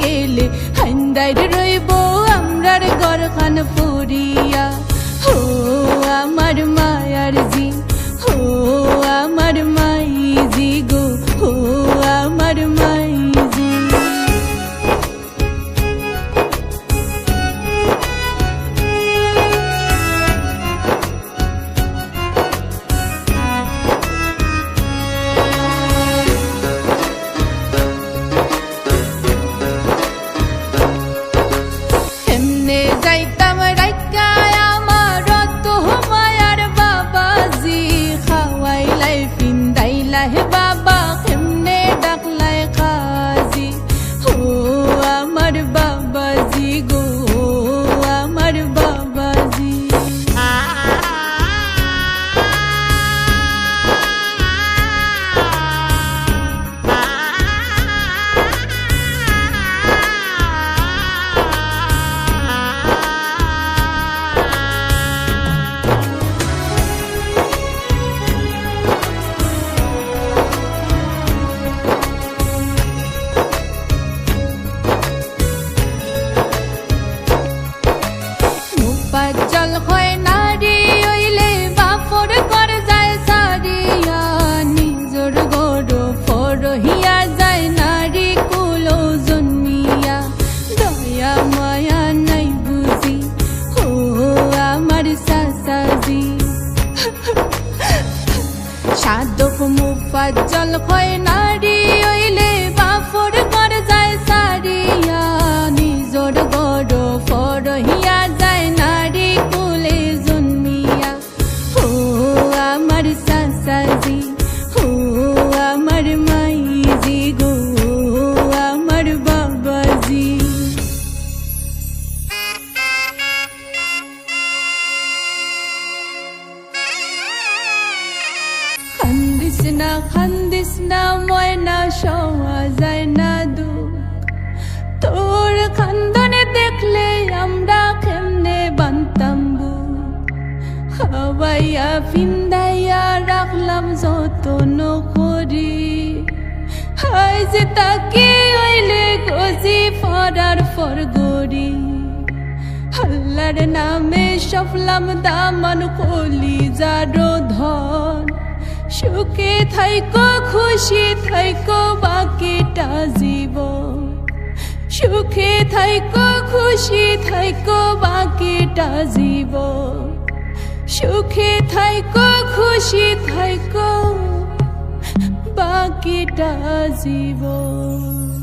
গেলে হাইন্দার রইব আমরার ঘরখান পুরিয়া। ও আমার মায়ার জি, ও আমার মাইজি গো, ও আমার মাইজি। এমনে যাইতাম রাইকায় আমার তো মায়ার বাবাজি, খাওয়াইলাই পিন্দাইলাই বাবা কেমনে ডাকলাই কাজি। ও আমার বাবাজি গো, ও আমার বাবাজি। জল হয় নারী হইলে বাপর ঘর যায় সারিয়া, নিজর গড় ফরহিয়া যায় নারী কুল জন্মিয়া। দয়া মায়া নাই বুঝি, ও আমার সাসাজি। সাধক মুফাজ্জল হয় নারী হইলে বাপর ঘর যায় সারিয়া, নিজর গড় ফরহিয়া যায় নারী কুলে জন্মিয়া। ও আমার সাসাজি, ও আমার মাইজি গো, ও আমার বাবাজি। খান্দিস না ময়না সওয়া যায় না দুঃখ, তোর খান্দনে দেখলে আমরা কেমনে বানতাম বুক। খাওয়াইয়া ফিন্দাইয়া রাখলাম যতন করি, হাই যে তাকে হইলে গজি ফরার ফরগরি। আল্লাহর নামে সফলাম দামান কলিজারো ধন, সুখে থাইকো খুশি থাইকো বাকিটা জীবন। সুখে থাইকো খুশি থাইকো বাকিটা জীবন। সুখে থাইকো খুশি থাইকো বাকিটা জীবন।